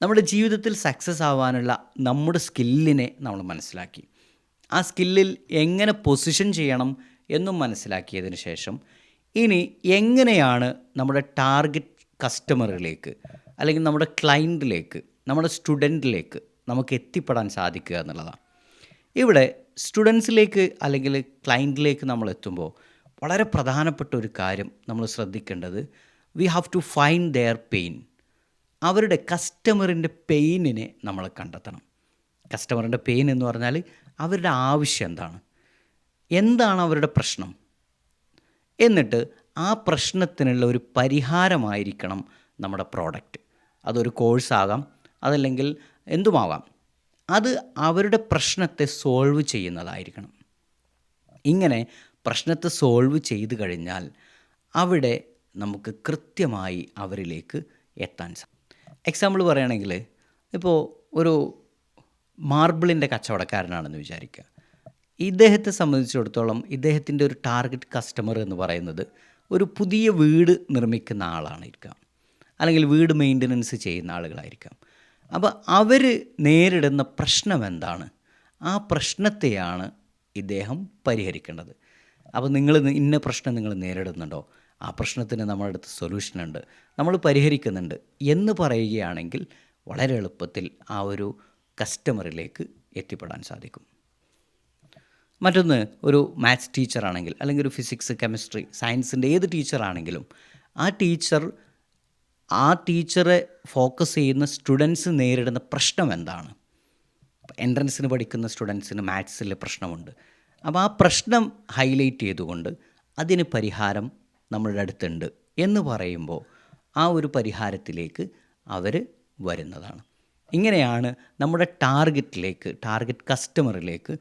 നമ്മുടെ ജീവിതത്തിൽ സക്സസ് ആവാനുള്ള നമ്മുടെ സ്കില്ലിനെ നമ്മൾ മനസ്സിലാക്കി. ആ സ്കില്ലിൽ എങ്ങനെ പൊസിഷൻ ചെയ്യണം എന്നും മനസ്സിലാക്കിയതിന് ശേഷം ഇനി എങ്ങനെയാണ് നമ്മുടെ ടാർഗറ്റ് കസ്റ്റമറിലേക്ക് അല്ലെങ്കിൽ നമ്മുടെ ക്ലയൻറ്റിലേക്ക്, നമ്മുടെ സ്റ്റുഡൻറ്റിലേക്ക് നമുക്ക് എത്തിപ്പെടാൻ സാധിക്കുക എന്നുള്ളതാണ്. ഇവിടെ സ്റ്റുഡൻസിലേക്ക് അല്ലെങ്കിൽ ക്ലയൻറ്റിലേക്ക് നമ്മൾ എത്തുമ്പോൾ വളരെ പ്രധാനപ്പെട്ട ഒരു കാര്യം നമ്മൾ ശ്രദ്ധിക്കേണ്ടത്, we have to find their pain. അവരുടെ കസ്റ്റമറിൻ്റെ പെയിനിനെ നമ്മൾ കണ്ടെത്തണം. കസ്റ്റമറിൻ്റെ പെയിൻ എന്ന് പറഞ്ഞാൽ അവരുടെ ആവശ്യം എന്താണ് അവരുടെ പ്രശ്നം, എന്നിട്ട് ആ പ്രശ്നത്തിനുള്ള ഒരു പരിഹാരമായിരിക്കണം നമ്മുടെ പ്രോഡക്റ്റ്. അതൊരു കോഴ്സാകാം, അതല്ലെങ്കിൽ എന്തുമാകാം. അത് അവരുടെ പ്രശ്നത്തെ സോൾവ് ചെയ്യുന്നതായിരിക്കണം. ഇങ്ങനെ പ്രശ്നത്തെ സോൾവ് ചെയ്തു കഴിഞ്ഞാൽ അവിടെ നമുക്ക് കൃത്യമായി അവരിലേക്ക് എത്താൻ സാധിക്കും. എക്സാമ്പിൾ പറയുകയാണെങ്കിൽ, ഇപ്പോൾ ഒരു മാർബിളിൻ്റെ കച്ചവടക്കാരനാണെന്ന് വിചാരിക്കുക. ഇദ്ദേഹത്തെ സംബന്ധിച്ചിടത്തോളം ഇദ്ദേഹത്തിൻ്റെ ഒരു ടാർഗറ്റ് കസ്റ്റമർ എന്ന് പറയുന്നത് ഒരു പുതിയ വീട് നിർമ്മിക്കുന്ന ആളായിരിക്കാം, അല്ലെങ്കിൽ വീട് മെയിൻ്റനൻസ് ചെയ്യുന്ന ആളുകളായിരിക്കാം. അപ്പോൾ അവർ നേരിടുന്ന പ്രശ്നം എന്താണ്, ആ പ്രശ്നത്തെയാണ് ഇദ്ദേഹം പരിഹരിക്കേണ്ടത്. അപ്പോൾ ഇന്ന പ്രശ്നം നിങ്ങൾ നേരിടുന്നുണ്ടോ, ആ പ്രശ്നത്തിന് നമ്മുടെ അടുത്ത് സൊല്യൂഷനുണ്ട്, നമ്മൾ പരിഹരിക്കുന്നുണ്ട് എന്ന് പറയുകയാണെങ്കിൽ വളരെ എളുപ്പത്തിൽ ആ ഒരു കസ്റ്റമറിലേക്ക് എത്തിപ്പെടാൻ സാധിക്കും. മറ്റൊന്ന്, ഒരു മാത്സ് ടീച്ചറാണെങ്കിൽ, അല്ലെങ്കിൽ ഒരു ഫിസിക്സ്, കെമിസ്ട്രി, സയൻസിൻ്റെ ഏത് ടീച്ചറാണെങ്കിലും ആ ടീച്ചറെ ഫോക്കസ് ചെയ്യുന്ന സ്റ്റുഡൻസ് നേരിടുന്ന പ്രശ്നം എന്താണ്. എൻട്രൻസിന് പഠിക്കുന്ന സ്റ്റുഡൻസിന് മാത്സിൽ പ്രശ്നമുണ്ട്. അപ്പോൾ ആ പ്രശ്നം ഹൈലൈറ്റ് ചെയ്തുകൊണ്ട് അതിന് പരിഹാരം നമ്മളുടെ അടുത്തുണ്ട് എന്ന് പറയുമ്പോൾ ആ ഒരു പരിഹാരത്തിലേക്ക് അവർ വരുന്നതാണ്. ഇങ്ങനെയാണ് നമ്മുടെ ടാർഗറ്റ് കസ്റ്റമറിലേക്ക്